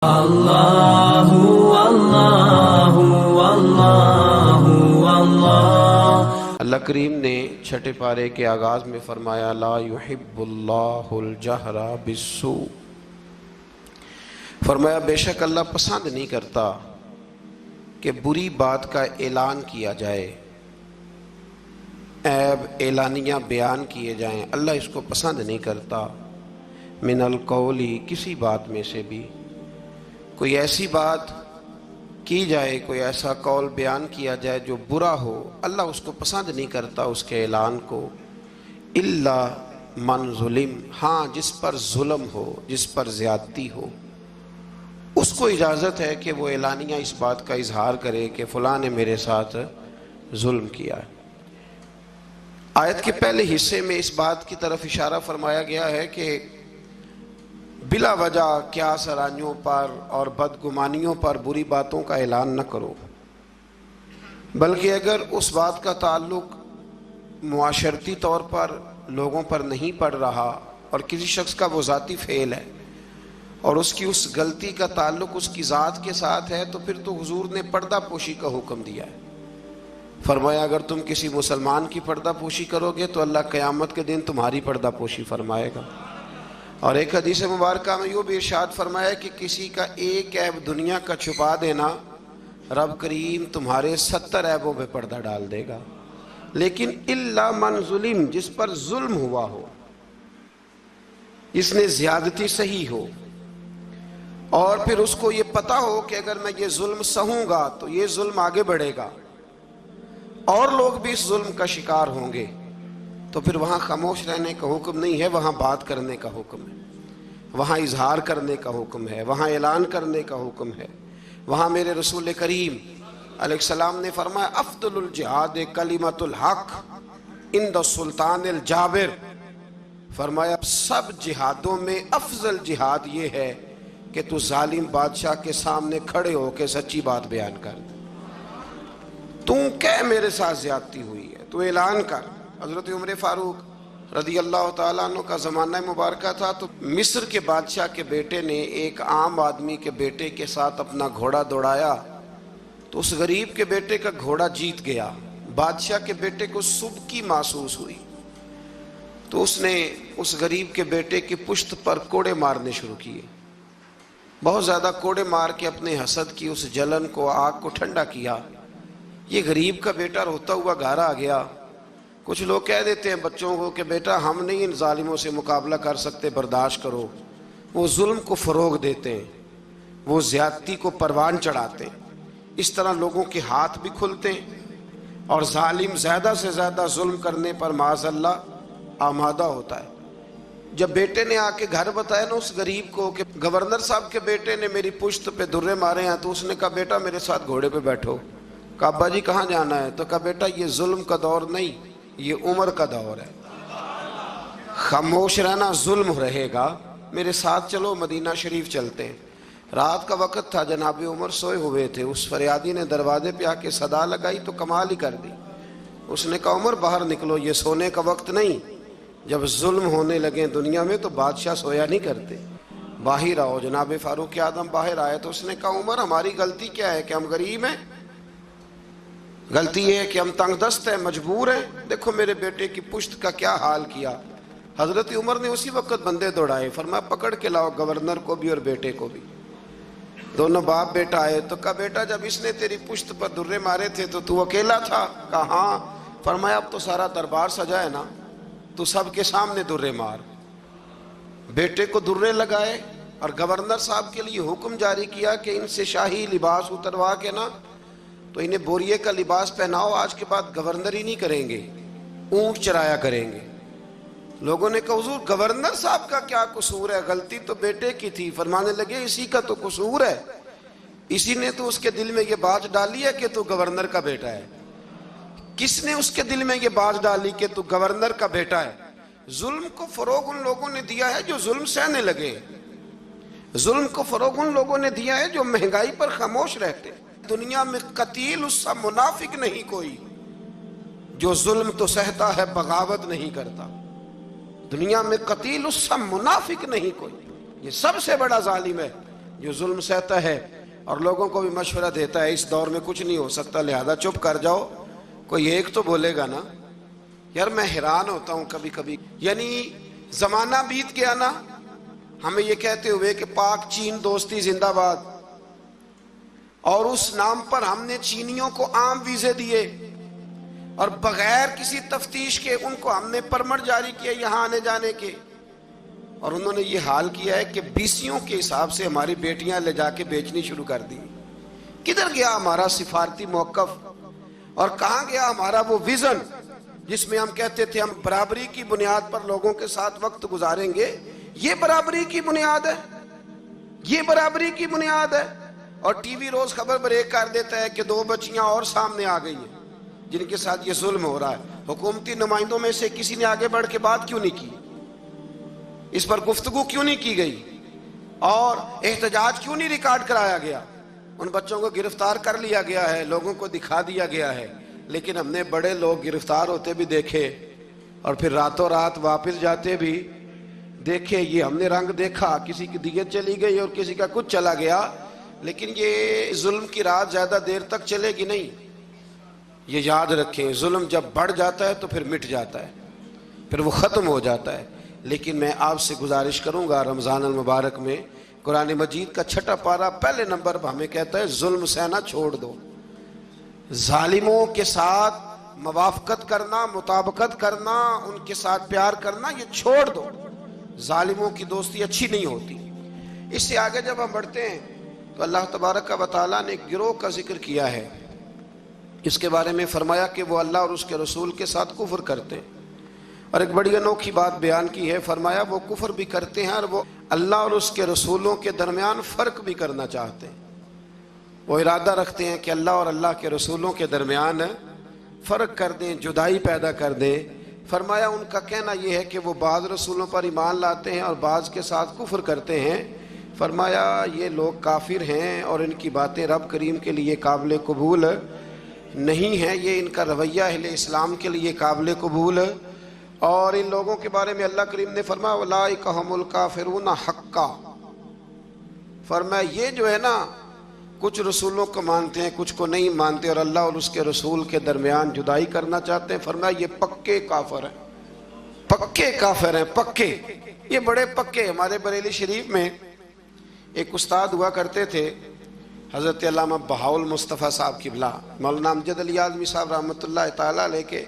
اللہ اللہ اللہ اللہ۔ اللہ کریم نے چھٹے پارے کے آغاز میں فرمایا لا یحب اللہ الجہر بالسوء، فرمایا بے شک اللہ پسند نہیں کرتا کہ بری بات کا اعلان کیا جائے، عیب اعلانیہ بیان کیے جائیں، اللہ اس کو پسند نہیں کرتا۔ من القولی، کسی بات میں سے بھی کوئی ایسی بات کی جائے، کوئی ایسا قول بیان کیا جائے جو برا ہو، اللہ اس کو پسند نہیں کرتا اس کے اعلان کو۔ الا من ظلم، ہاں جس پر ظلم ہو، جس پر زیادتی ہو، اس کو اجازت ہے کہ وہ اعلانیہ اس بات کا اظہار کرے کہ فلاں نے میرے ساتھ ظلم کیا ہے۔ آیت کے پہلے حصے میں اس بات کی طرف اشارہ فرمایا گیا ہے کہ بلا وجہ کیا سرانیوں پر اور بدگمانیوں پر بری باتوں کا اعلان نہ کرو، بلکہ اگر اس بات کا تعلق معاشرتی طور پر لوگوں پر نہیں پڑ رہا اور کسی شخص کا وہ ذاتی فعل ہے اور اس کی اس غلطی کا تعلق اس کی ذات کے ساتھ ہے، تو پھر تو حضور نے پردہ پوشی کا حکم دیا ہے۔ فرمایا اگر تم کسی مسلمان کی پردہ پوشی کرو گے تو اللہ قیامت کے دن تمہاری پردہ پوشی فرمائے گا۔ اور ایک حدیث مبارکہ میں یوں بھی ارشاد فرمایا کہ کسی کا ایک عیب دنیا کا چھپا دینا، رب کریم تمہارے 70 عیبوں پہ پردہ ڈال دے گا۔ لیکن الا من ظلم، جس پر ظلم ہوا ہو، جس نے زیادتی سہی ہو، اور پھر اس کو یہ پتا ہو کہ اگر میں یہ ظلم سہوں گا تو یہ ظلم آگے بڑھے گا اور لوگ بھی اس ظلم کا شکار ہوں گے، تو پھر وہاں خاموش رہنے کا حکم نہیں ہے، وہاں بات کرنے کا حکم ہے، وہاں اظہار کرنے کا حکم ہے، وہاں اعلان کرنے کا حکم ہے۔ وہاں میرے رسول کریم علیہ السلام نے فرمایا افضل الجہاد کلمۃ الحق عند السلطان الجابر، فرمایا سب جہادوں میں افضل جہاد یہ ہے کہ تو ظالم بادشاہ کے سامنے کھڑے ہو کے سچی بات بیان کر، تو کہ میرے ساتھ زیادتی ہوئی ہے، تو اعلان کر۔ حضرت عمر فاروق رضی اللہ تعالیٰ عنہ کا زمانہ مبارکہ تھا، تو مصر کے بادشاہ کے بیٹے نے ایک عام آدمی کے بیٹے کے ساتھ اپنا گھوڑا دوڑایا، تو اس غریب کے بیٹے کا گھوڑا جیت گیا۔ بادشاہ کے بیٹے کو سبکی محسوس ہوئی، تو اس نے اس غریب کے بیٹے کی پشت پر کوڑے مارنے شروع کیے، بہت زیادہ کوڑے مار کے اپنے حسد کی اس جلن کو، آگ کو ٹھنڈا کیا۔ یہ غریب کا بیٹا روتا ہوا گھر آ گیا۔ کچھ لوگ کہہ دیتے ہیں بچوں کو کہ بیٹا ہم نہیں ان ظالموں سے مقابلہ کر سکتے، برداشت کرو۔ وہ ظلم کو فروغ دیتے ہیں، وہ زیادتی کو پروان چڑھاتے ہیں، اس طرح لوگوں کے ہاتھ بھی کھلتے ہیں اور ظالم زیادہ سے زیادہ ظلم کرنے پر معاذ اللہ آمادہ ہوتا ہے۔ جب بیٹے نے آ کے گھر بتایا نا اس غریب کو کہ گورنر صاحب کے بیٹے نے میری پشت پہ درے مارے ہیں، تو اس نے کہا بیٹا میرے ساتھ گھوڑے پہ بیٹھو۔ کہا ابا جی کہاں جانا ہے؟ تو کہا بیٹا یہ ظلم کا دور نہیں، یہ عمر کا دور ہے، خاموش رہنا ظلم رہے گا، میرے ساتھ چلو مدینہ شریف چلتے ہیں۔ رات کا وقت تھا، جناب عمر سوئے ہوئے تھے، اس فریادی نے دروازے پہ آ کے صدا لگائی تو کمال ہی کر دی۔ اس نے کہا عمر باہر نکلو، یہ سونے کا وقت نہیں، جب ظلم ہونے لگے دنیا میں تو بادشاہ سویا نہیں کرتے، باہر آؤ۔ جناب فاروق اعظم باہر آئے تو اس نے کہا عمر ہماری غلطی کیا ہے کہ ہم غریب ہیں؟ غلطی یہ ہے کہ ہم تنگ دست ہیں، مجبور ہیں، دیکھو میرے بیٹے کی پشت کا کیا حال کیا۔ حضرت عمر نے اسی وقت بندے دوڑائے، فرمایا پکڑ کے لاؤ گورنر کو بھی اور بیٹے کو بھی۔ دونوں باپ بیٹا آئے تو کہا بیٹا جب اس نے تیری پشت پر درے مارے تھے تو اکیلا تھا؟ کہا ہاں۔ فرمایا اب تو سارا دربار سجا ہے نا، تو سب کے سامنے درے مار۔ بیٹے کو درے لگائے اور گورنر صاحب کے لیے حکم جاری کیا کہ ان سے شاہی لباس اتروا کے نا تو انہیں بوریے کا لباس پہناؤ، آج کے بعد گورنر ہی نہیں کریں گے، اونٹ چرایا کریں گے۔ لوگوں نے کہا حضور گورنر صاحب کا کیا قصور ہے، غلطی تو بیٹے کی تھی۔ فرمانے لگے اسی کا تو قصور ہے، اسی نے تو اس کے دل میں یہ بات ڈالی ہے کہ تو گورنر کا بیٹا ہے۔ کس نے اس کے دل میں یہ بات ڈالی کہ تو گورنر کا بیٹا ہے؟ ظلم کو فروغ ان لوگوں نے دیا ہے جو ظلم سہنے لگے، ظلم کو فروغ ان لوگوں نے دیا ہے جو مہنگائی پر خاموش رہتے۔ دنیا میں قتیل اس سا منافق نہیں کوئی جو ظلم تو سہتا ہے بغاوت نہیں کرتا۔ دنیا میں قتیل اس سا منافق نہیں کوئی، یہ سب سے بڑا ظالم ہے جو ظلم سہتا ہے اور لوگوں کو بھی مشورہ دیتا ہے اس دور میں کچھ نہیں ہو سکتا لہذا چپ کر جاؤ، کوئی ایک تو بولے گا نا؟ یار میں حیران ہوتا ہوں کبھی کبھی، یعنی زمانہ بیت گیا نا ہمیں یہ کہتے ہوئے کہ پاک چین دوستی زندہ باد، اور اس نام پر ہم نے چینیوں کو عام ویزے دیے اور بغیر کسی تفتیش کے ان کو ہم نے پرمٹ جاری کیا یہاں آنے جانے کے، اور انہوں نے یہ حال کیا ہے کہ بیسیوں کے حساب سے ہماری بیٹیاں لے جا کے بیچنی شروع کر دی۔ کدھر گیا ہمارا سفارتی موقف، اور کہاں گیا ہمارا وہ ویژن جس میں ہم کہتے تھے ہم برابری کی بنیاد پر لوگوں کے ساتھ وقت گزاریں گے؟ یہ برابری کی بنیاد ہے، یہ برابری کی بنیاد ہے۔ اور ٹی وی روز خبر بریک کر دیتا ہے کہ 2 بچیاں اور سامنے آ گئی ہیں جن کے ساتھ یہ ظلم ہو رہا ہے۔ حکومتی نمائندوں میں سے کسی نے آگے بڑھ کے بات کیوں نہیں کی؟ اس پر گفتگو کیوں نہیں کی گئی؟ اور احتجاج کیوں نہیں ریکارڈ کرایا گیا؟ ان بچوں کو گرفتار کر لیا گیا ہے، لوگوں کو دکھا دیا گیا ہے، لیکن ہم نے بڑے لوگ گرفتار ہوتے بھی دیکھے اور پھر راتوں رات واپس جاتے بھی دیکھے۔ یہ ہم نے رنگ دیکھا، کسی کی دیت چلی گئی اور کسی کا کچھ چلا گیا، لیکن یہ ظلم کی رات زیادہ دیر تک چلے گی نہیں۔ یہ یاد رکھیں، ظلم جب بڑھ جاتا ہے تو پھر مٹ جاتا ہے، پھر وہ ختم ہو جاتا ہے۔ لیکن میں آپ سے گزارش کروں گا، رمضان المبارک میں قرآن مجید کا 6واں پارہ پہلے نمبر پر ہمیں کہتا ہے ظلم سہنا چھوڑ دو، ظالموں کے ساتھ موافقت کرنا، مطابقت کرنا، ان کے ساتھ پیار کرنا یہ چھوڑ دو، ظالموں کی دوستی اچھی نہیں ہوتی۔ اس سے آگے جب ہم بڑھتے ہیں تو اللہ تبارک و تعالیٰ نے ایک گروہ کا ذکر کیا ہے، اس کے بارے میں فرمایا کہ وہ اللہ اور اس کے رسول کے ساتھ کفر کرتے ہیں، اور ایک بڑی انوکھی بات بیان کی ہے، فرمایا وہ کفر بھی کرتے ہیں اور وہ اللہ اور اس کے رسولوں کے درمیان فرق بھی کرنا چاہتے ہیں، وہ ارادہ رکھتے ہیں کہ اللہ اور اللہ کے رسولوں کے درمیان فرق کر دیں، جدائی پیدا کر دیں۔ فرمایا ان کا کہنا یہ ہے کہ وہ بعض رسولوں پر ایمان لاتے ہیں اور بعض کے ساتھ کفر کرتے ہیں۔ فرمایا یہ لوگ کافر ہیں اور ان کی باتیں رب کریم کے لیے قابل قبول نہیں ہیں، یہ ان کا رویہ اہل اسلام کے لیے قابل قبول، اور ان لوگوں کے بارے میں اللہ کریم نے فرمایا اولئک ھم الکافرون حقا۔ فرمایا یہ جو ہے نا کچھ رسولوں کو مانتے ہیں کچھ کو نہیں مانتے اور اللہ اور اس کے رسول کے درمیان جدائی کرنا چاہتے ہیں، فرمایا یہ پکے کافر ہیں، پکے کافر ہیں، پکے، یہ بڑے پکے۔ ہمارے بریلی شریف میں ایک استاد ہوا کرتے تھے حضرت علامہ بہاؤل مصطفیٰ صاحب قبلہ، مولانا امجد علی اعظمی صاحب رحمۃ اللہ تعالیٰ علیہ کے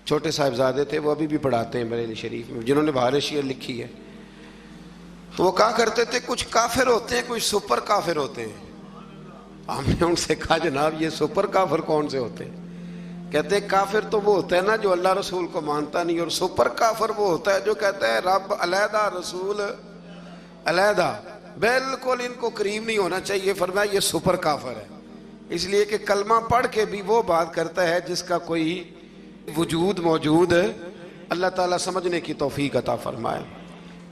چھوٹے صاحبزادے تھے، وہ ابھی بھی پڑھاتے ہیں بریلی شریف میں، جنہوں نے بہار شعر لکھی ہے۔ تو وہ کہا کرتے تھے کچھ کافر ہوتے ہیں کچھ سپر کافر ہوتے ہیں۔ ہم نے ان سے کہا جناب یہ سپر کافر کون سے ہوتے ہیں؟ کہتے ہیں کافر تو وہ ہوتا ہے نا جو اللہ رسول کو مانتا نہیں، اور سپر کافر وہ ہوتا ہے جو کہتا ہے رب علیحدہ رسول علیحدہ، بالکل ان کو قریب نہیں ہونا چاہیے۔ فرمایا یہ سپر کافر ہے، اس لیے کہ کلمہ پڑھ کے بھی وہ بات کرتا ہے جس کا کوئی وجود موجود ہے۔ اللہ تعالیٰ سمجھنے کی توفیق عطا فرمائے۔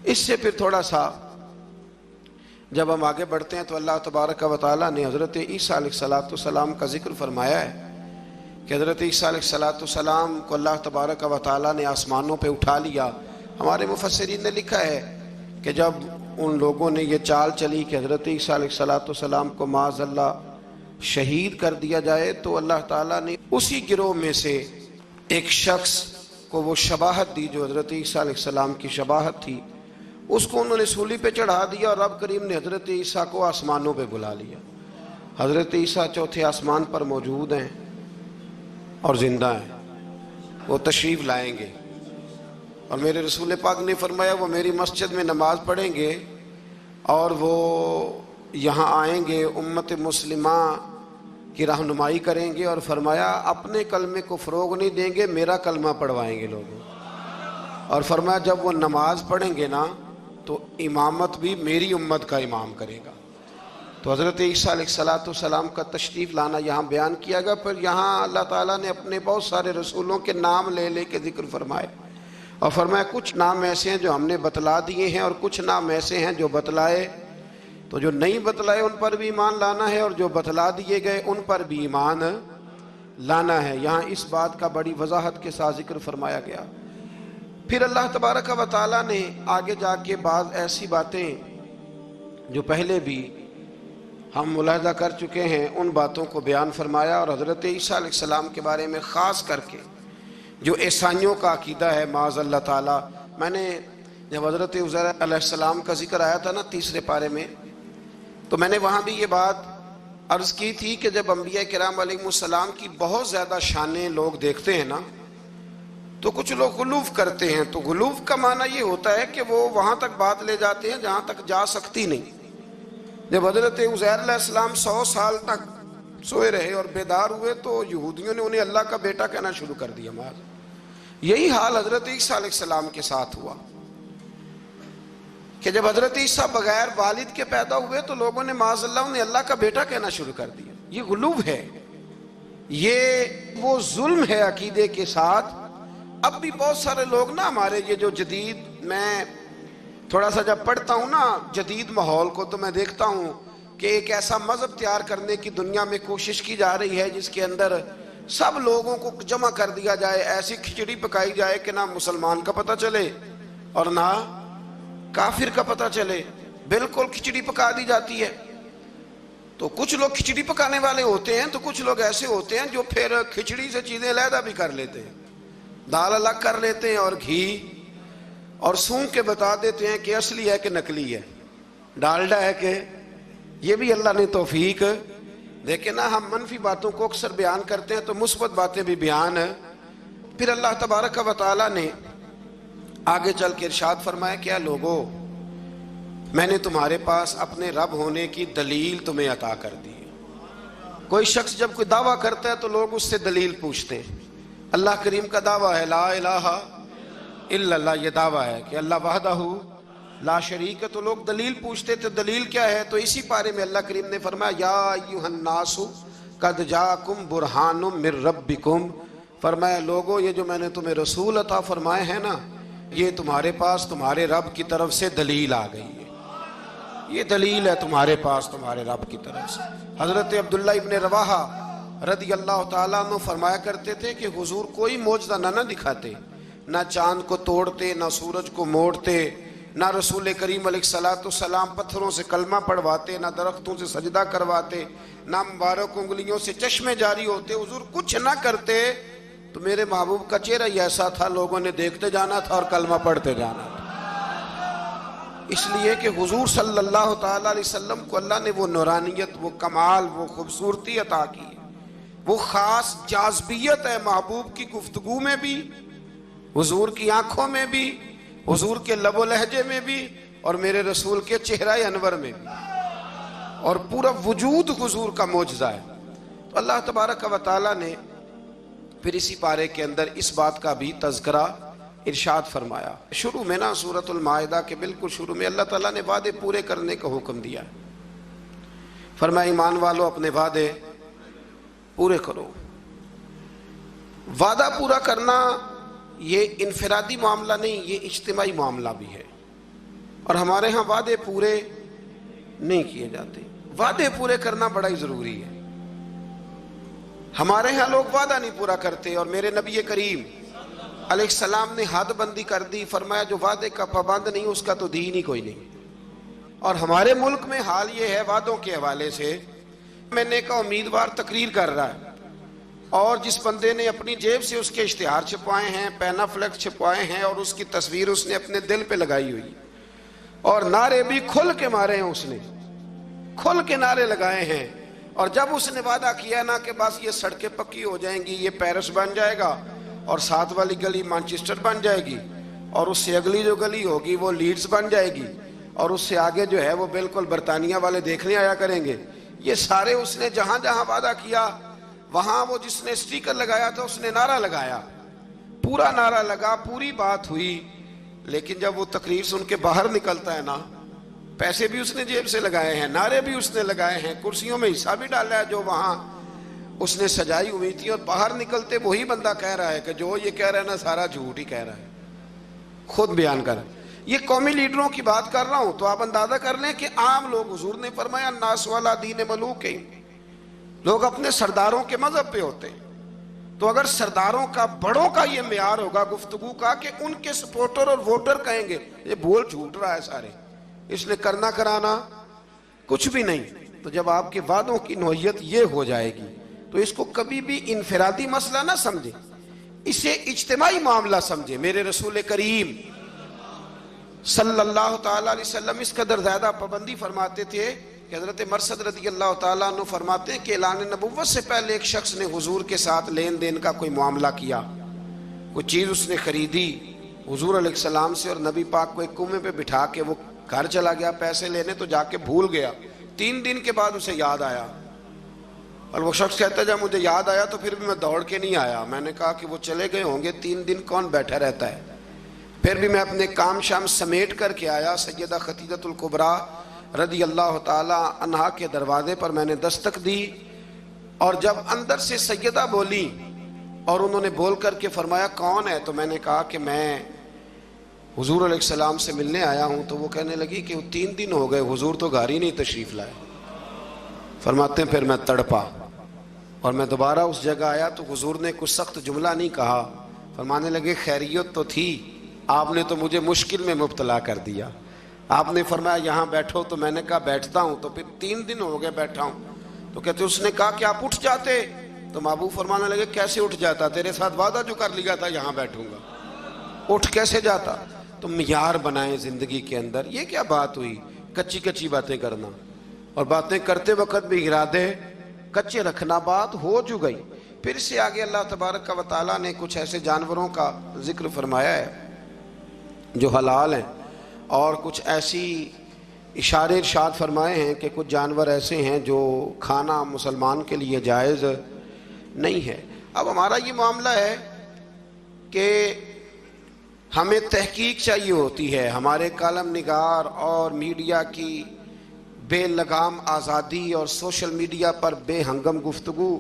اس سے پھر تھوڑا سا جب ہم آگے بڑھتے ہیں تو اللہ تبارک و تعالیٰ نے حضرت عیسیٰ علیہ السلام کا ذکر فرمایا ہے کہ حضرت عیسیٰ علیہ السلام کو اللہ تبارک و تعالیٰ نے آسمانوں پہ اٹھا لیا۔ ہمارے مفسرین نے لکھا ہے کہ جب ان لوگوں نے یہ چال چلی کہ حضرت عیسیٰ علیہ السلام کو معاذ اللہ شہید کر دیا جائے، تو اللہ تعالیٰ نے اسی گروہ میں سے ایک شخص کو وہ شباہت دی جو حضرت عیسیٰ علیہ السلام کی شباہت تھی، اس کو انہوں نے سولی پہ چڑھا دیا، اور رب کریم نے حضرت عیسیٰ کو آسمانوں پہ بلا لیا۔ حضرت عیسیٰ چوتھے آسمان پر موجود ہیں اور زندہ ہیں، وہ تشریف لائیں گے، اور میرے رسول پاک نے فرمایا وہ میری مسجد میں نماز پڑھیں گے اور وہ یہاں آئیں گے، امت مسلمہ کی رہنمائی کریں گے، اور فرمایا اپنے کلمے کو فروغ نہیں دیں گے، میرا کلمہ پڑھوائیں گے لوگوں، اور فرمایا جب وہ نماز پڑھیں گے نا تو امامت بھی میری امت کا امام کرے گا۔ تو حضرت عیسیٰ علیہ السلام کا تشریف لانا یہاں بیان کیا گیا، پھر یہاں اللہ تعالیٰ نے اپنے بہت سارے رسولوں کے نام لے لے کے ذکر فرمائے، اور فرمایا کچھ نام ایسے ہیں جو ہم نے بتلا دیے ہیں اور کچھ نام ایسے ہیں جو بتلائے، تو جو نہیں بتلائے ان پر بھی ایمان لانا ہے، اور جو بتلا دیے گئے ان پر بھی ایمان لانا ہے۔ یہاں اس بات کا بڑی وضاحت کے ساتھ ذکر فرمایا گیا۔ پھر اللہ تبارک و تعالیٰ نے آگے جا کے بعض ایسی باتیں جو پہلے بھی ہم ملاحظہ کر چکے ہیں ان باتوں کو بیان فرمایا، اور حضرت عیسیٰ علیہ السلام کے بارے میں خاص کر کے جو عیسائیوں کا عقیدہ ہے معاذ اللہ تعالیٰ. میں نے جب حضرت عزیر علیہ السلام کا ذکر آیا تھا نا 3 پارے میں، تو میں نے وہاں بھی یہ بات عرض کی تھی کہ جب انبیاء کرام علیہ السلام کی بہت زیادہ شانیں لوگ دیکھتے ہیں نا، تو کچھ لوگ غلوف کرتے ہیں. تو غلوف کا معنی یہ ہوتا ہے کہ وہ وہاں تک بات لے جاتے ہیں جہاں تک جا سکتی نہیں. جب حضرت عزیر علیہ السلام 100 سال تک سوئے رہے اور بیدار ہوئے تو یہودیوں نے انہیں اللہ کا بیٹا کہنا شروع کر دیا. یہی حال حضرت عیسیٰ علیہ السلام کے ساتھ ہوا کہ جب حضرت عیسیٰ بغیر والد کے پیدا ہوئے تو لوگوں نے معاذ اللہ انہیں اللہ کا بیٹا کہنا شروع کر دیا. یہ غلو ہے، یہ وہ ظلم ہے عقیدے کے ساتھ. اب بھی بہت سارے لوگ نا ہمارے یہ جو جدید، میں تھوڑا سا جب پڑھتا ہوں نا جدید ماحول کو تو میں دیکھتا ہوں کہ ایک ایسا مذہب تیار کرنے کی دنیا میں کوشش کی جا رہی ہے جس کے اندر سب لوگوں کو جمع کر دیا جائے، ایسی کھچڑی پکائی جائے کہ نہ مسلمان کا پتہ چلے اور نہ کافر کا پتہ چلے. بالکل کھچڑی پکا دی جاتی ہے. تو کچھ لوگ کھچڑی پکانے والے ہوتے ہیں، تو کچھ لوگ ایسے ہوتے ہیں جو پھر کھچڑی سے چیزیں علیحدہ بھی کر لیتے ہیں، دال الگ کر لیتے ہیں اور گھی اور سونگ کے بتا دیتے ہیں کہ اصلی ہے کہ نکلی ہے، ڈالڈا ہے کہ. یہ بھی اللہ نے توفیق دیکھے نا. ہم منفی باتوں کو اکثر بیان کرتے ہیں تو مثبت باتیں بھی بیان. پھر اللہ تبارک و تعالیٰ نے آگے چل کے ارشاد فرمایا، کیا لوگو میں نے تمہارے پاس اپنے رب ہونے کی دلیل تمہیں عطا کر دی. کوئی شخص جب کوئی دعویٰ کرتا ہے تو لوگ اس سے دلیل پوچھتے ہیں. اللہ کریم کا دعویٰ ہے لا الہ الا اللہ، یہ دعویٰ ہے کہ اللہ وحدہ لا شریک ہے. تو لوگ دلیل پوچھتے تھے، دلیل کیا ہے؟ تو اسی پارے میں اللہ کریم نے فرمایا یا ایھا الناس قد جاءکم برہان من ربکم، فرمایا لوگو یہ جو میں نے تمہیں رسول عطا فرمائے ہیں نا، یہ تمہارے پاس تمہارے رب کی طرف سے دلیل آ گئی ہے. یہ دلیل ہے تمہارے پاس تمہارے رب کی طرف سے. حضرت عبداللہ ابن رواحہ رضی اللہ تعالیٰ عنہ فرمایا کرتے تھے کہ حضور کوئی معجزہ نہ دکھاتے، نہ چاند کو توڑتے، نہ سورج کو موڑتے، نہ رسول کریم علیہ السلام پتھروں سے کلمہ پڑھواتے، نہ درختوں سے سجدہ کرواتے، نہ مبارک انگلیوں سے چشمے جاری ہوتے. حضور کچھ نہ کرتے تو میرے محبوب کا چہرہ ہی ایسا تھا، لوگوں نے دیکھتے جانا تھا اور کلمہ پڑھتے جانا تھا. اس لیے کہ حضور صلی اللہ تعالیٰ علیہ وسلم کو اللہ نے وہ نورانیت، وہ کمال، وہ خوبصورتی عطا کی، وہ خاص جاذبیت ہے محبوب کی گفتگو میں بھی، حضور کی آنکھوں میں بھی، حضور کے لب و لہجے میں بھی، اور میرے رسول کے چہرہ انور میں بھی، اور پورا وجود حضور کا معجزہ ہے. تو اللہ تبارک و تعالیٰ نے پھر اسی پارے کے اندر اس بات کا بھی تذکرہ ارشاد فرمایا. شروع میں نا سورۃ المائدہ کے بالکل شروع میں اللہ تعالیٰ نے وعدے پورے کرنے کا حکم دیا. فرمایا ایمان والو اپنے وعدے پورے کرو. وعدہ پورا کرنا یہ انفرادی معاملہ نہیں، یہ اجتماعی معاملہ بھی ہے. اور ہمارے ہاں وعدے پورے نہیں کیے جاتے. وعدے پورے کرنا بڑا ہی ضروری ہے. ہمارے ہاں لوگ وعدہ نہیں پورا کرتے، اور میرے نبی کریم علیہ السلام نے حد بندی کر دی. فرمایا جو وعدے کا پابند نہیں اس کا تو دین ہی کوئی نہیں. اور ہمارے ملک میں حال یہ ہے وعدوں کے حوالے سے، میں نے کہا امیدوار تقریر کر رہا ہے اور جس بندے نے اپنی جیب سے اس کے اشتہار چھپائے ہیں، پینا فلیکس چھپائے ہیں، اور اس کی تصویر اس نے اپنے دل پہ لگائی ہوئی، اور نعرے بھی کھل کے مارے ہیں، اس نے کھل کے نعرے لگائے ہیں. اور جب اس نے وعدہ کیا نا کہ بس یہ سڑکیں پکی ہو جائیں گی، یہ پیرس بن جائے گا، اور ساتھ والی گلی مانچسٹر بن جائے گی، اور اس سے اگلی جو گلی ہوگی وہ لیڈز بن جائے گی، اور اس سے آگے جو ہے وہ بالکل برطانیہ والے دیکھنے آیا کریں گے، یہ سارے اس نے جہاں جہاں وعدہ کیا وہاں وہ جس نے اسٹیکر لگایا تھا اس نے نعرہ لگایا، پورا نعرہ لگا، پوری بات ہوئی. لیکن جب وہ تقریر سن کے باہر نکلتا ہے نا، پیسے بھی اس نے جیب سے لگائے ہیں، نعرے بھی اس نے لگائے ہیں، کرسیوں میں حصہ بھی ڈالا ہے جو وہاں اس نے سجائی ہوئی تھی، اور باہر نکلتے وہی بندہ کہہ رہا ہے کہ جو یہ کہہ رہا ہے نا سارا جھوٹ ہی کہہ رہا ہے. خود بیان کر. یہ قومی لیڈروں کی بات کر رہا ہوں تو آپ اندازہ کر لیں کہ عام لوگ، حضور نے فرمایا الناس والا دین ملوک، لوگ اپنے سرداروں کے مذہب پہ ہوتے ہیں. تو اگر سرداروں کا، بڑوں کا یہ معیار ہوگا گفتگو کا کہ ان کے سپورٹر اور ووٹر کہیں گے یہ بول جھوٹ رہا ہے سارے، اس نے کرنا کرانا کچھ بھی نہیں، تو جب آپ کے وعدوں کی نوعیت یہ ہو جائے گی تو اس کو کبھی بھی انفرادی مسئلہ نہ سمجھے، اسے اجتماعی معاملہ سمجھے۔ میرے رسول کریم صلی اللہ تعالیٰ علیہ وسلم اس قدر زیادہ پابندی فرماتے تھے کہ حضرت مرثد رضی اللہ تعالیٰ عنہ فرماتے ہیں کہ اعلان نبوت سے پہلے ایک شخص نے حضور کے ساتھ لین دین کا کوئی معاملہ کیا، کوئی چیز اس نے خریدی حضور علیہ السلام سے، اور نبی پاک کو ایک کنویں پہ بٹھا کے وہ گھر چلا گیا پیسے لینے، تو جا کے بھول گیا۔ 3 دن کے بعد اسے یاد آیا، اور وہ شخص کہتا ہے جب مجھے یاد آیا تو پھر بھی میں دوڑ کے نہیں آیا، میں نے کہا کہ وہ چلے گئے ہوں گے، 3 دن کون بیٹھا رہتا ہے۔ پھر بھی میں اپنے کام شام سمیٹ کر کے آیا، سیدہ خدیجہ الکبریٰ رضی اللہ تعالی عنہا کے دروازے پر میں نے دستک دی، اور جب اندر سے سیدہ بولی اور انہوں نے بول کر کے فرمایا کون ہے، تو میں نے کہا کہ میں حضور علیہ السلام سے ملنے آیا ہوں، تو وہ کہنے لگی کہ 3 دن ہو گئے حضور تو گھر ہی نہیں تشریف لائے۔ فرماتے ہیں پھر میں تڑپا اور میں دوبارہ اس جگہ آیا تو حضور نے کچھ سخت جملہ نہیں کہا، فرمانے لگے خیریت تو تھی، آپ نے تو مجھے مشکل میں مبتلا کر دیا۔ آپ نے فرمایا یہاں بیٹھو، تو میں نے کہا بیٹھتا ہوں، تو پھر 3 دن ہو گئے بیٹھا ہوں، تو کہتے اس نے کہا کہ آپ اٹھ جاتے، تو محبوب فرمانے لگے کیسے اٹھ جاتا، تیرے ساتھ وعدہ جو کر لیا تھا یہاں بیٹھوں گا، اٹھ کیسے جاتا۔ تو معیار بنائیں زندگی کے اندر۔ یہ کیا بات ہوئی کچی کچی باتیں کرنا، اور باتیں کرتے وقت بھی ارادے کچے رکھنا، بات ہو جو گئی۔ پھر سے آگے اللہ تبارک و تعالیٰ نے کچھ ایسے جانوروں کا ذکر فرمایا ہے جو حلال ہیں، اور کچھ ایسی اشارے ارشاد فرمائے ہیں کہ کچھ جانور ایسے ہیں جو کھانا مسلمان کے لیے جائز نہیں ہے۔ اب ہمارا یہ معاملہ ہے کہ ہمیں تحقیق چاہیے ہوتی ہے، ہمارے کالم نگار اور میڈیا کی بے لگام آزادی اور سوشل میڈیا پر بے ہنگم گفتگو،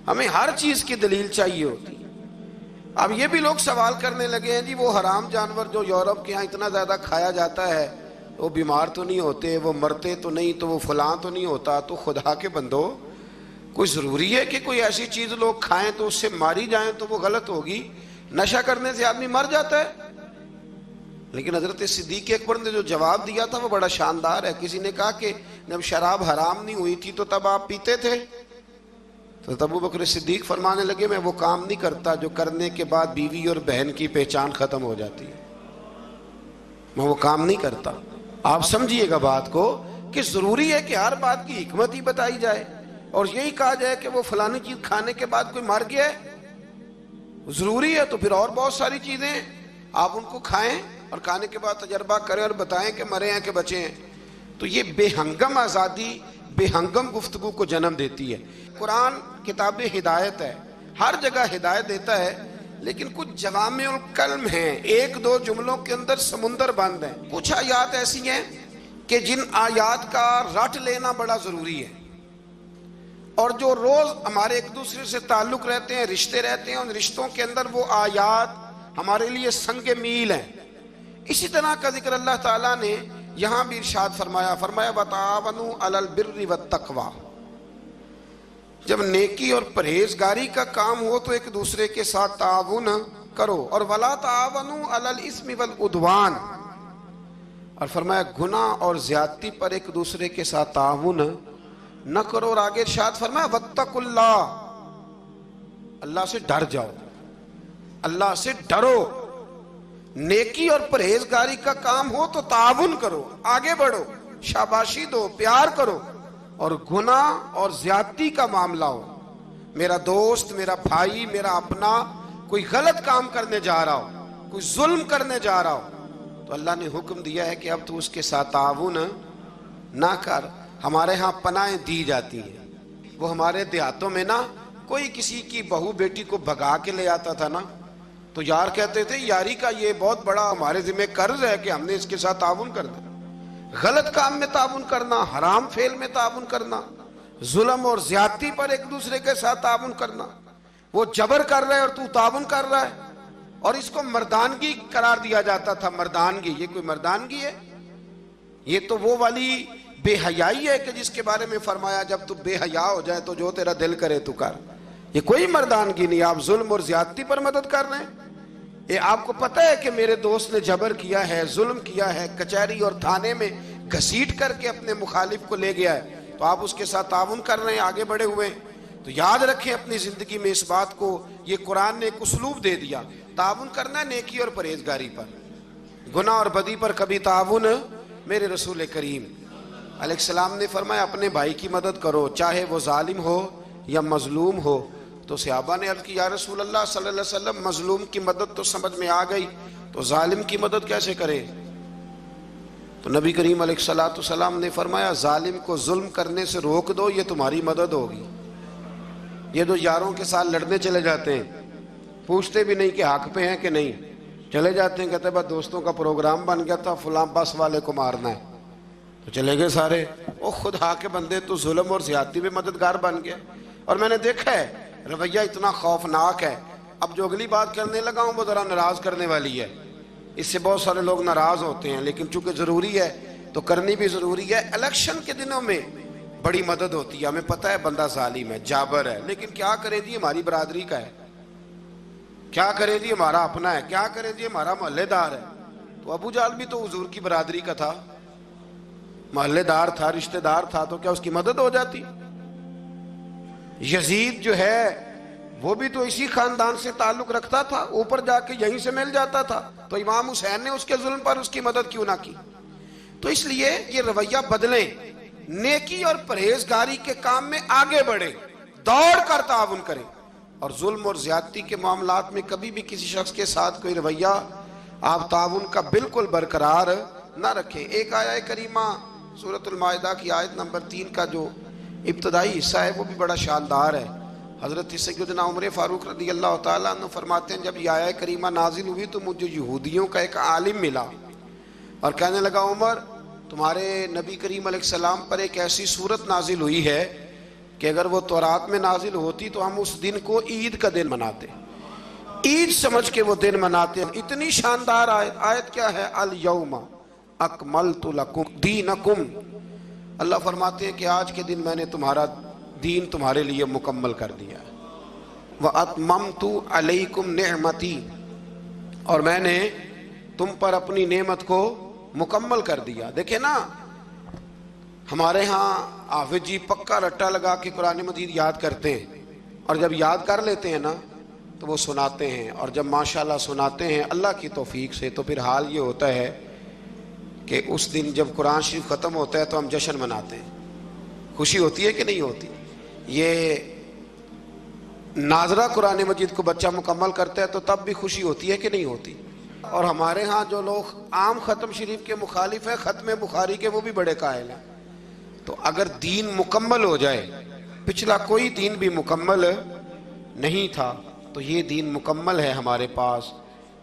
ہمیں ہر چیز کی دلیل چاہیے ہوتی ہے۔ اب یہ بھی لوگ سوال کرنے لگے ہیں جی وہ حرام جانور جو یورپ کے ہاں اتنا زیادہ کھایا جاتا ہے وہ بیمار تو نہیں ہوتے، وہ مرتے تو نہیں، تو وہ فلاں تو نہیں ہوتا۔ تو خدا کے بندو، کوئی ضروری ہے کہ کوئی ایسی چیز لوگ کھائیں تو اس سے ماری جائیں تو وہ غلط ہوگی؟ نشہ کرنے سے آدمی مر جاتا ہے۔ لیکن حضرت صدیق اکبر نے جو جواب دیا تھا وہ بڑا شاندار ہے۔ کسی نے کہا کہ جب شراب حرام نہیں ہوئی تھی تو تب آپ پیتے تھے؟ تو ابو بکر صدیق فرمانے لگے میں وہ کام نہیں کرتا جو کرنے کے بعد بیوی اور بہن کی پہچان ختم ہو جاتی ہے، میں وہ کام نہیں کرتا۔ آپ سمجھیے گا بات کو کہ ضروری ہے کہ ہر بات کی حکمت ہی بتائی جائے، اور یہی کہا جائے کہ وہ فلانی چیز کھانے کے بعد کوئی مر گیا ہے ضروری ہے، تو پھر اور بہت ساری چیزیں آپ ان کو کھائیں اور کھانے کے بعد تجربہ کریں اور بتائیں کہ مرے ہیں کہ بچے ہیں۔ تو یہ بے ہنگم آزادی بے ہنگم گفتگو کو جنم دیتی ہے۔ قرآن کتاب ہدایت ہے، ہر جگہ ہدایت دیتا ہے، لیکن کچھ جوامع الکلم ہیں، 1-2 جملوں کے اندر سمندر بند ہیں۔ کچھ آیات ایسی ہیں کہ جن آیات کا رٹ لینا بڑا ضروری ہے، اور جو روز ہمارے ایک دوسرے سے تعلق رہتے ہیں، رشتے رہتے ہیں، ان رشتوں کے اندر وہ آیات ہمارے لیے سنگ میل ہیں۔ اسی طرح کا ذکر اللہ تعالیٰ نے یہاں بھی ارشاد فرمایا وَتَعَاوَنُوا عَلَى الْبِرِّ وَالتَّقْوَى، جب نیکی اور پرہیزگاری کا کام ہو تو ایک دوسرے کے ساتھ تعاون کرو، اور وَلَا تَعَاوَنُوا عَلَى الْإِثْمِ وَالْعُدْوَانِ، اور فرمایا گناہ اور زیادتی پر ایک دوسرے کے ساتھ تعاون نہ کرو، اور آگے ارشاد فرمایا وَاتَّقُوا اللَّهَ، اللہ سے ڈر جاؤ، اللہ سے ڈرو۔ نیکی اور پرہیزگاری کا کام ہو تو تعاون کرو، آگے بڑھو، شاباشی دو، پیار کرو، اور گناہ اور زیادتی کا معاملہ ہو، میرا دوست، میرا بھائی، میرا اپنا کوئی غلط کام کرنے جا رہا ہو، کوئی ظلم کرنے جا رہا ہو، تو اللہ نے حکم دیا ہے کہ اب تو اس کے ساتھ تعاون نہ کر۔ ہمارے ہاں پناہیں دی جاتی ہیں، وہ ہمارے دیہاتوں میں نا کوئی کسی کی بہو بیٹی کو بھگا کے لے آتا تھا نا، تو یار کہتے تھے یاری کا یہ بہت بڑا ہمارے ذمہ قرض ہے کہ ہم نے اس کے ساتھ تعاون کر دیا۔ غلط کام میں تعاون کرنا، حرام فعل میں تعاون کرنا، ظلم اور زیادتی پر ایک دوسرے کے ساتھ تعاون کرنا، وہ جبر کر رہا ہے اور تو تعاون کر رہا ہے، اور اس کو مردانگی قرار دیا جاتا تھا۔ مردانگی، یہ کوئی مردانگی ہے؟ یہ تو وہ والی بے حیائی ہے کہ جس کے بارے میں فرمایا جب تو بے حیا ہو جائے تو جو تیرا دل کرے تو کر۔ یہ کوئی مردانگی نہیں، آپ ظلم اور زیادتی پر مدد کر رہے ہیں۔ یہ آپ کو پتہ ہے کہ میرے دوست نے جبر کیا ہے، ظلم کیا ہے، کچہری اور تھانے میں گھسیٹ کر کے اپنے مخالف کو لے گیا ہے، تو آپ اس کے ساتھ تعاون کر رہے ہیں، آگے بڑھے ہوئے ہیں۔ تو یاد رکھیں اپنی زندگی میں اس بات کو، یہ قرآن نے ایک اسلوب دے دیا، تعاون کرنا ہے نیکی اور پرہیزگاری پر، گناہ اور بدی پر کبھی تعاون میرے رسول کریم علیہ السلام نے فرمایا اپنے بھائی کی مدد کرو، چاہے وہ ظالم ہو یا مظلوم ہو۔ تو صحابہ نے عرض کی یا رسول اللہ صلی اللہ علیہ وسلم مظلوم کی مدد تو سمجھ میں آ گئی، تو ظالم کی مدد کیسے کرے؟ تو نبی کریم علیہ الصلوۃ والسلام نے فرمایا ظالم کو ظلم کرنے سے روک دو، یہ تمہاری مدد ہوگی۔ یہ جو یاروں کے ساتھ لڑنے چلے جاتے ہیں، پوچھتے بھی نہیں کہ حق پہ ہیں کہ نہیں، چلے جاتے ہیں، کہتے ہیں بس دوستوں کا پروگرام بن گیا تھا، فلاں بس والے کو مارنا ہے، تو چلے گئے سارے۔ وہ خدا کے بندے تو ظلم اور زیادتی میں مددگار بن گئے۔ اور میں نے دیکھا ہے رویہ اتنا خوفناک ہے، اب جو اگلی بات کرنے لگا ہوں وہ ذرا ناراض کرنے والی ہے، اس سے بہت سارے لوگ ناراض ہوتے ہیں، لیکن چونکہ ضروری ہے تو کرنی بھی ضروری ہے۔ الیکشن کے دنوں میں بڑی مدد ہوتی ہے، ہمیں پتہ ہے بندہ ظالم ہے، جابر ہے، لیکن کیا کرے جی ہماری برادری کا ہے، کیا کرے جی ہمارا اپنا ہے، کیا کرے جی ہمارا محلے دار ہے۔ تو ابو جہل بھی تو حضور کی برادری کا تھا، محلے دار تھا، رشتہ دار تھا، تو کیا اس کی مدد ہو جاتی؟ یزید جو ہے وہ بھی تو اسی خاندان سے تعلق رکھتا تھا، اوپر جا کے یہیں سے مل جاتا تھا، تو امام حسین نے اس کے ظلم پر اس کی مدد کیوں نہ کی؟ تو اس لیے یہ رویہ بدلیں، نیکی اور پرہیزگاری کے کام میں آگے بڑھیں، دوڑ کر تعاون کریں، اور ظلم اور زیادتی کے معاملات میں کبھی بھی کسی شخص کے ساتھ کوئی رویہ آپ تعاون کا بالکل برقرار نہ رکھیں۔ ایک آیہ کریمہ سورۃ المائدہ کی آیت نمبر 3 کا جو ابتدائی حصہ ہے وہ بھی بڑا شاندار ہے۔ حضرت سیدنا عمر فاروق رضی اللہ تعالیٰ عنہ فرماتے ہیں جب یہ آیہ کریمہ نازل ہوئی تو مجھے یہودیوں کا ایک عالم ملا اور کہنے لگا عمر تمہارے نبی کریم علیہ السلام پر ایک ایسی صورت نازل ہوئی ہے کہ اگر وہ تورات میں نازل ہوتی تو ہم اس دن کو عید کا دن مناتے، عید سمجھ کے وہ دن مناتے ہیں۔ اتنی شاندار آیت کیا ہے؟ الیوم اکملت لکم دینکم، اللہ فرماتے ہیں کہ آج کے دن میں نے تمہارا دین تمہارے لیے مکمل کر دیا ہے، وَأَتْمَمْتُ عَلَيْكُمْ نِعْمَتِي، اور میں نے تم پر اپنی نعمت کو مکمل کر دیا۔ دیکھیں نا ہمارے ہاں حافظ جی پکا رٹا لگا کے قرآن مجید یاد کرتے ہیں، اور جب یاد کر لیتے ہیں نا تو وہ سناتے ہیں، اور جب ماشاءاللہ سناتے ہیں اللہ کی توفیق سے تو پھر حال یہ ہوتا ہے کہ اس دن جب قرآن شریف ختم ہوتا ہے تو ہم جشن مناتے ہیں۔ خوشی ہوتی ہے کہ نہیں ہوتی؟ یہ ناظرہ قرآن مجید کو بچہ مکمل کرتا ہے تو تب بھی خوشی ہوتی ہے کہ نہیں ہوتی؟ اور ہمارے ہاں جو لوگ عام ختم شریف کے مخالف ہیں، ختم بخاری کے، وہ بھی بڑے قائل ہیں۔ تو اگر دین مکمل ہو جائے، پچھلا کوئی دین بھی مکمل نہیں تھا تو یہ دین مکمل ہے ہمارے پاس،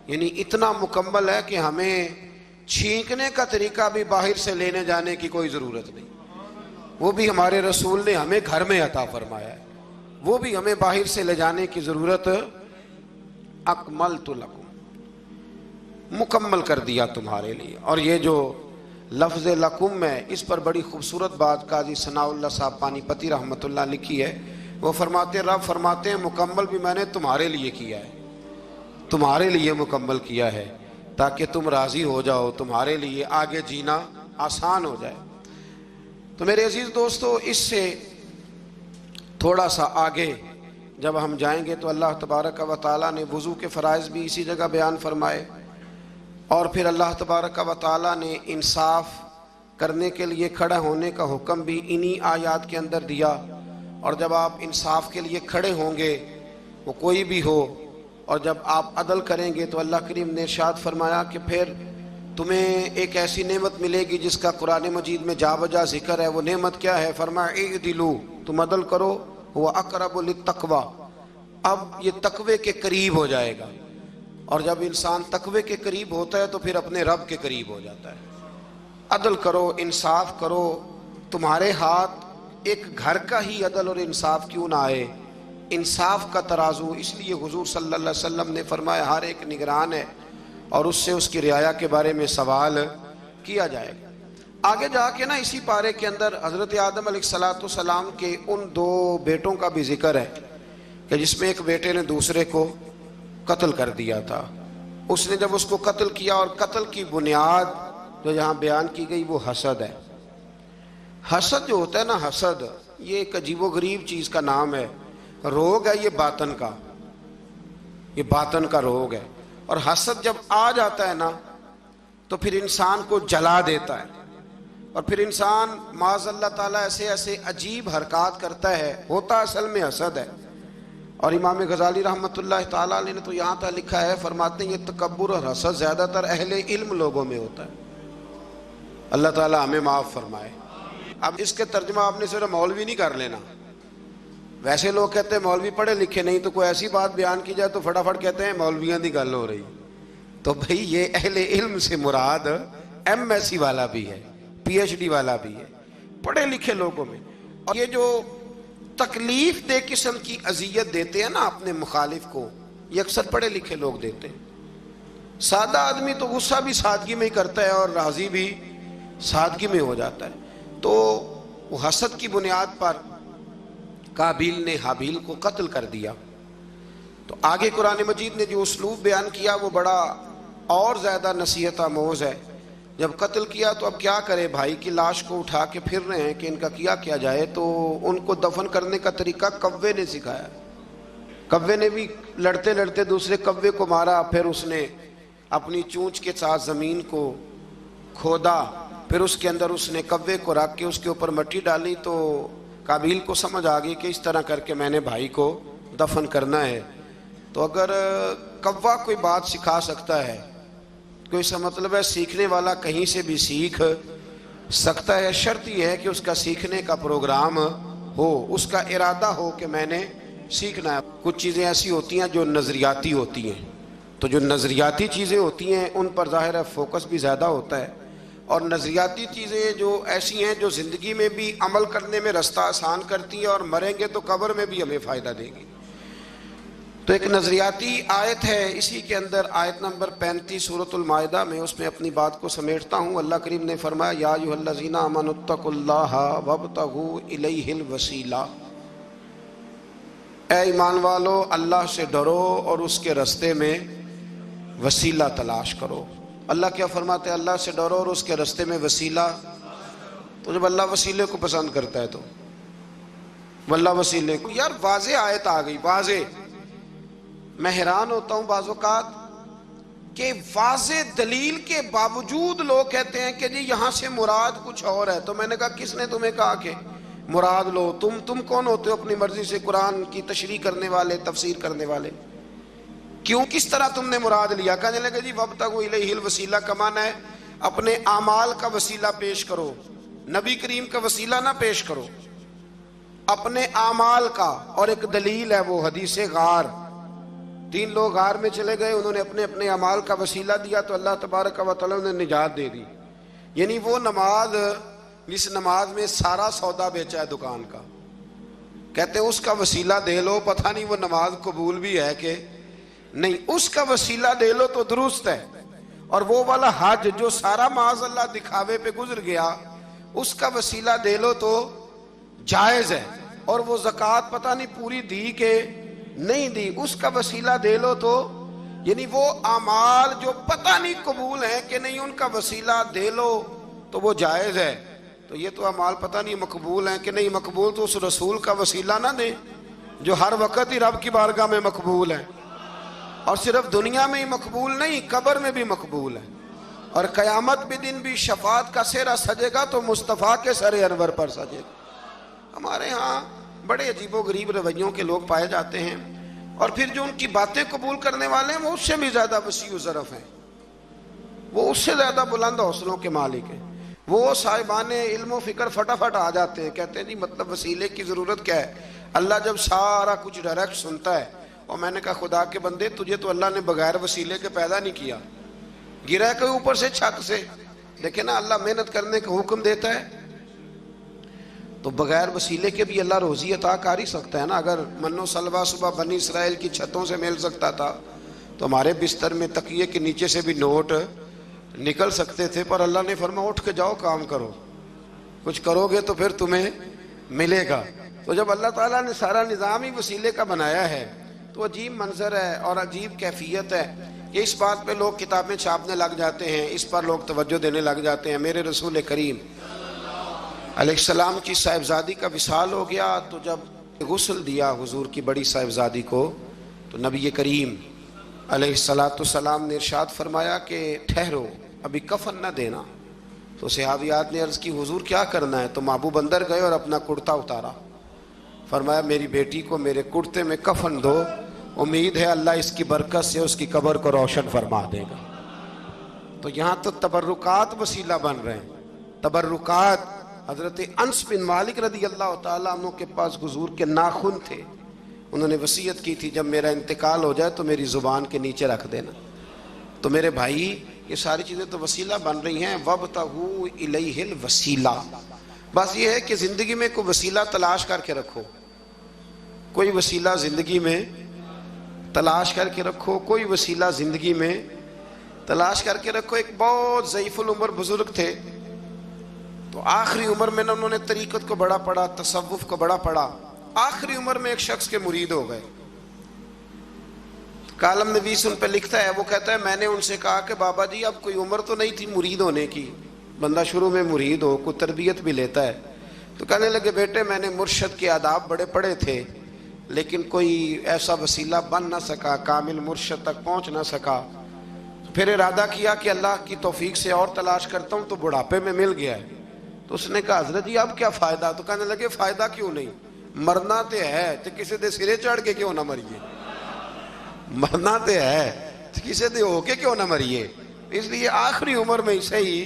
یعنی اتنا مکمل ہے کہ ہمیں چھینکنے کا طریقہ بھی باہر سے لینے جانے کی کوئی ضرورت نہیں، وہ بھی ہمارے رسول نے ہمیں گھر میں عطا فرمایا ہے، وہ بھی ہمیں باہر سے لے جانے کی ضرورت۔ اکملت لکم، مکمل کر دیا تمہارے لیے۔ اور یہ جو لفظ لکم ہے اس پر بڑی خوبصورت بات قاضی ثناء اللہ صاحب پانی پتی رحمۃ اللہ لکھی ہے، وہ فرماتے ہیں رب فرماتے ہیں مکمل بھی میں نے تمہارے لیے کیا ہے، تمہارے لیے مکمل کیا ہے تاکہ تم راضی ہو جاؤ، تمہارے لیے آگے جینا آسان ہو جائے۔ تو میرے عزیز دوستو اس سے تھوڑا سا آگے جب ہم جائیں گے تو اللہ تبارک و تعالیٰ نے وضو کے فرائض بھی اسی جگہ بیان فرمائے، اور پھر اللہ تبارک و تعالیٰ نے انصاف کرنے کے لیے کھڑے ہونے کا حکم بھی انہی آیات کے اندر دیا۔ اور جب آپ انصاف کے لیے کھڑے ہوں گے، وہ کوئی بھی ہو، اور جب آپ عدل کریں گے تو اللہ کریم نے ارشاد فرمایا کہ پھر تمہیں ایک ایسی نعمت ملے گی جس کا قرآن مجید میں جا بجا ذکر ہے۔ وہ نعمت کیا ہے؟ فرمایا اعدلوا، تم عدل کرو، وہ اقرب للتقوی، اب یہ تقوی کے قریب ہو جائے گا، اور جب انسان تقوی کے قریب ہوتا ہے تو پھر اپنے رب کے قریب ہو جاتا ہے۔ عدل کرو، انصاف کرو، تمہارے ہاتھ ایک گھر کا ہی عدل اور انصاف کیوں نہ آئے، انصاف کا ترازو۔ اس لیے حضور صلی اللہ علیہ وسلم نے فرمایا ہر ایک نگران ہے اور اس سے اس کی رعایا کے بارے میں سوال کیا جائے گا۔ آگے جا کے نا اسی پارے کے اندر حضرت آدم علیہ السلام کے ان 2 بیٹوں کا بھی ذکر ہے کہ جس میں ایک بیٹے نے دوسرے کو قتل کر دیا تھا۔ اس نے جب اس کو قتل کیا، اور قتل کی بنیاد جو یہاں بیان کی گئی وہ حسد ہے، حسد جو ہوتا ہے نا، حسد یہ ایک عجیب و غریب چیز کا نام ہے، روگ ہے یہ باطن کا، یہ باطن کا روگ ہے. اور حسد جب آ جاتا ہے نا تو پھر انسان کو جلا دیتا ہے، اور پھر انسان معاذ اللہ تعالیٰ ایسے ایسے عجیب حرکات کرتا ہے، ہوتا اصل میں حسد ہے. اور امام غزالی رحمۃ اللہ تعالیٰ علیہ نے تو یہاں تک لکھا ہے، فرماتے ہیں یہ تکبر اور حسد زیادہ تر اہل علم لوگوں میں ہوتا ہے. اللہ تعالیٰ ہمیں معاف فرمائے. اب اس کے ترجمہ آپ نے صرف مولوی نہیں کر لینا. ویسے لوگ کہتے ہیں مولوی پڑھے لکھے نہیں، تو کوئی ایسی بات بیان کی جائے تو فٹافٹ کہتے ہیں مولویاں دی گل ہو رہی. تو بھئی یہ اہل علم سے مراد ایم ایس سی والا بھی ہے، پی ایچ ڈی والا بھی ہے، پڑھے لکھے لوگوں میں. اور یہ جو تکلیف دہ قسم کی اذیت دیتے ہیں نا اپنے مخالف کو، یہ اکثر پڑھے لکھے لوگ دیتے ہیں. سادہ آدمی تو غصہ بھی سادگی میں ہی کرتا ہے اور راضی بھی سادگی میں ہو جاتا ہے. تو وہ حسد کی بنیاد پر قابیل نے حابیل کو قتل کر دیا. تو آگے قرآن مجید نے جو اسلوب بیان کیا وہ بڑا اور زیادہ نصیحت آموز ہے. جب قتل کیا تو اب کیا کرے، بھائی کی لاش کو اٹھا کے پھر رہے ہیں کہ ان کا کیا جائے. تو ان کو دفن کرنے کا طریقہ کوے نے سکھایا. کوے نے بھی لڑتے لڑتے دوسرے کوے کو مارا، پھر اس نے اپنی چونچ کے ساتھ زمین کو کھودا، پھر اس کے اندر اس نے کوے کو رکھ کے اس کے اوپر مٹی ڈالی. تو قابیل کو سمجھ آ گئی کہ اس طرح کر کے میں نے بھائی کو دفن کرنا ہے. تو اگر کوا کوئی بات سکھا سکتا ہے، کوئی اس کا مطلب ہے سیکھنے والا کہیں سے بھی سیکھ سکتا ہے. شرط یہ ہے کہ اس کا سیکھنے کا پروگرام ہو، اس کا ارادہ ہو کہ میں نے سیکھنا ہے. کچھ چیزیں ایسی ہوتی ہیں جو نظریاتی ہوتی ہیں، تو جو نظریاتی چیزیں ہوتی ہیں ان پر ظاہر ہے فوکس بھی زیادہ ہوتا ہے. اور نظریاتی چیزیں جو ایسی ہیں جو زندگی میں بھی عمل کرنے میں رستہ آسان کرتی ہیں، اور مریں گے تو قبر میں بھی ہمیں فائدہ دے گی. تو ایک نظریاتی آیت ہے، اسی کے اندر آیت نمبر 35 سورۃ المائدہ میں، اس میں اپنی بات کو سمیٹتا ہوں. اللہ کریم نے فرمایا یا ایھا الذین آمنوا اتقوا اللہ وابتغوا الیہ الوسیلہ. اے ایمان والو اللہ سے ڈرو اور اس کے رستے میں وسیلہ تلاش کرو. اللہ کیا فرماتے ہیں؟ اللہ سے ڈرو اور اس کے رستے میں وسیلہ. تو جب اللہ وسیلے کو پسند کرتا ہے تو واللہ وسیلے کو، یار واضح آیت آ گئی، واضح. میں حیران ہوتا ہوں بعض اوقات کہ واضح دلیل کے باوجود لوگ کہتے ہیں کہ جی یہاں سے مراد کچھ اور ہے. تو میں نے کہا کس نے تمہیں کہا کہ مراد لو؟ تم کون ہوتے ہو اپنی مرضی سے قرآن کی تشریح کرنے والے، تفسیر کرنے والے؟ کیوں، کس طرح تم نے مراد لیا؟ کہنے لگے جی وابتغوا الیہ الوسیلہ کا معنی ہے اپنے اعمال کا وسیلہ پیش کرو، نبی کریم کا وسیلہ نہ پیش کرو، اپنے اعمال کا. اور ایک دلیل ہے وہ حدیث غار. 3 لوگ غار میں چلے گئے، انہوں نے اپنے اپنے اعمال کا وسیلہ دیا تو اللہ تبارک و تعالیٰ نے نجات دے دی. یعنی وہ نماز جس نماز میں سارا سودا بیچا ہے دکان کا، کہتے ہیں اس کا وسیلہ دے لو، پتہ نہیں وہ نماز قبول بھی ہے کہ نہیں. اس کا وسیلہ دے لو تو درست ہے. اور وہ والا حج جو سارا معاذ اللہ دکھاوے پہ گزر گیا، اس کا وسیلہ دے لو تو جائز ہے. اور وہ زکوٰۃ پتہ نہیں پوری دی کہ نہیں دی، اس کا وسیلہ دے لو تو، یعنی وہ اعمال جو پتہ نہیں قبول ہیں کہ نہیں، ان کا وسیلہ دے لو تو وہ جائز ہے. تو یہ تو اعمال پتہ نہیں مقبول ہیں کہ نہیں مقبول، تو اس رسول کا وسیلہ نہ دیں جو ہر وقت ہی رب کی بارگاہ میں مقبول ہے. اور صرف دنیا میں ہی مقبول نہیں، قبر میں بھی مقبول ہے. اور قیامت کے دن بھی شفاعت کا سہرا سجے گا تو مصطفیٰ کے سر انور پر سجے گا. ہمارے ہاں بڑے عجیب و غریب رویوں کے لوگ پائے جاتے ہیں، اور پھر جو ان کی باتیں قبول کرنے والے ہیں وہ اس سے بھی زیادہ وسیع و ظرف ہیں، وہ اس سے زیادہ بلند حوصلوں کے مالک ہیں. وہ صاحبان علم و فکر فٹافٹ آ جاتے ہیں، کہتے ہیں جی مطلب وسیلے کی ضرورت کیا ہے؟ اللہ جب سارا کچھ ڈائریکٹ سنتا ہے. اور میں نے کہا خدا کے بندے، تجھے تو اللہ نے بغیر وسیلے کے پیدا نہیں کیا، گرا کے اوپر سے چھت سے. دیکھیں نا اللہ محنت کرنے کا حکم دیتا ہے تو بغیر وسیلے کے بھی اللہ روزی عطا کر ہی سکتا ہے نا. اگر من و سلوہ صبح بنی اسرائیل کی چھتوں سے مل سکتا تھا تو ہمارے بستر میں تکیے کے نیچے سے بھی نوٹ نکل سکتے تھے. پر اللہ نے فرمایا اٹھ کے جاؤ، کام کرو، کچھ کرو گے تو پھر تمہیں ملے گا. تو جب اللہ تعالیٰ نے سارا نظام ہی وسیلے کا بنایا ہے تو عجیب منظر ہے اور عجیب کیفیت ہے کہ اس بات پہ لوگ کتابیں چھاپنے لگ جاتے ہیں، اس پر لوگ توجہ دینے لگ جاتے ہیں. میرے رسول کریم علیہ السلام کی صاحبزادی کا وصال ہو گیا تو جب غسل دیا حضور کی بڑی صاحبزادی کو تو نبی کریم علیہ السلام نے ارشاد فرمایا کہ ٹھہرو ابھی کفن نہ دینا. تو صحابیات نے عرض کی حضور کیا کرنا ہے؟ تو محبوب اندر گئے اور اپنا کرتا اتارا. فرمایا میری بیٹی کو میرے کرتے میں کفن دو, امید ہے اللہ اس کی برکت سے اس کی قبر کو روشن فرما دے گا. تو یہاں تو تبرکات وسیلہ بن رہے ہیں. تبرکات. حضرت انس بن مالک رضی اللہ تعالیٰ عنہ کے پاس حضور کے ناخن تھے. انہوں نے وصیت کی تھی جب میرا انتقال ہو جائے تو میری زبان کے نیچے رکھ دینا. تو میرے بھائی یہ ساری چیزیں تو وسیلہ بن رہی ہیں. وَابْتَغُوا إِلَيْهِ الْوَسِيلَةَ. بس یہ ہے کہ زندگی میں کوئی وسیلہ تلاش کر کے رکھو. کوئی وسیلہ زندگی میں تلاش کر کے رکھو. کوئی وسیلہ زندگی میں تلاش کر کے رکھو. ایک بہت ضعیف العمر بزرگ تھے, تو آخری عمر میں انہوں نے طریقت کو بڑا پڑھا, تصوف کو بڑا پڑھا. آخری عمر میں ایک شخص کے مرید ہو گئے. کالم نویس ان پہ لکھتا ہے, وہ کہتا ہے میں نے ان سے کہا کہ بابا جی اب کوئی عمر تو نہیں تھی مرید ہونے کی, بندہ شروع میں مرید ہو کوئی تربیت بھی لیتا ہے. تو کہنے لگے بیٹے میں نے مرشد کے آداب بڑے پڑھے تھے لیکن کوئی ایسا وسیلہ بن نہ سکا, کامل مرشد تک پہنچ نہ سکا. پھر ارادہ کیا کہ اللہ کی توفیق سے اور تلاش کرتا ہوں, تو بڑھاپے میں مل گیا ہے. تو اس نے کہا حضرت جی اب کیا فائدہ؟ تو کہنے لگے فائدہ کیوں نہیں, مرنا تے ہے تو کسی دے سرے چڑھ کے کیوں نہ مریے. مرنا تے ہے تو کسی دے ہو کے کیوں نہ مریے. اس لیے آخری عمر میں اسے ہی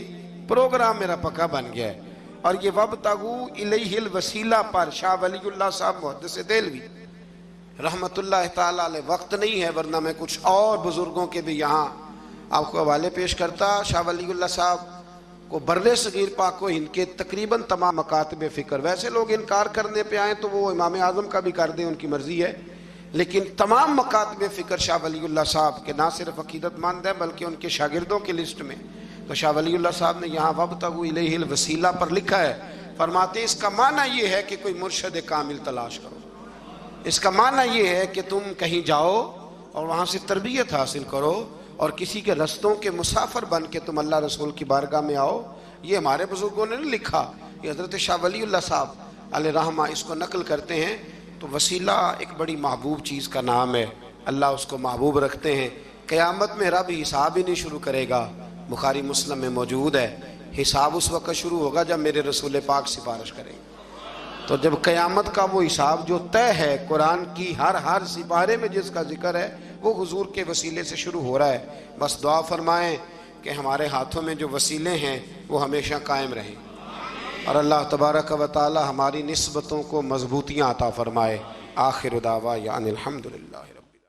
پروگرام میرا پکا بن گیا ہے. اور یہ وَابْتَغُوا إِلَيْهِ الْوَسِيلَةَ پر شاہ ولی اللہ صاحب محدث دہلوی رحمت اللہ تعالیٰ علیہ, وقت نہیں ہے ورنہ میں کچھ اور بزرگوں کے بھی یہاں آپ کو حوالے پیش کرتا. شاہ ولی اللہ صاحب کو برِ صغیر پاک و ہند کے تقریباً تمام مکاتب فکر, ویسے لوگ انکار کرنے پہ آئیں تو وہ امام اعظم کا بھی کر دیں, ان کی مرضی ہے, لیکن تمام مکاتب فکر شاہ ولی اللہ صاحب کے نہ صرف عقیدت مند ہیں بلکہ ان کے شاگردوں کی لسٹ میں. تو شاہ ولی اللہ صاحب نے یہاں وَابْتَغُوا إِلَيْهِ الْوَسِيلَةَ پر لکھا ہے. فرماتے اس کا معنی یہ ہے کہ کوئی مرشد کامل تلاش کرو. اس کا معنی یہ ہے کہ تم کہیں جاؤ اور وہاں سے تربیت حاصل کرو اور کسی کے رستوں کے مسافر بن کے تم اللہ رسول کی بارگاہ میں آؤ. یہ ہمارے بزرگوں نے نہیں لکھا, یہ حضرت شاہ ولی اللہ صاحب علیہ رحمہ اس کو نقل کرتے ہیں. تو وسیلہ ایک بڑی محبوب چیز کا نام ہے, اللہ اس کو محبوب رکھتے ہیں. قیامت میں رب حساب ہی نہیں شروع کرے گا, بخاری مسلم میں موجود ہے. حساب اس وقت شروع ہوگا جب میرے رسول پاک سفارش کریں گے. تو جب قیامت کا وہ حساب جو طے ہے قرآن کی ہر سپارے میں جس کا ذکر ہے وہ حضور کے وسیلے سے شروع ہو رہا ہے. بس دعا فرمائیں کہ ہمارے ہاتھوں میں جو وسیلے ہیں وہ ہمیشہ قائم رہیں اور اللہ تبارک و تعالی ہماری نسبتوں کو مضبوطیاں عطا فرمائے. آخر دعوانا الحمدللہ.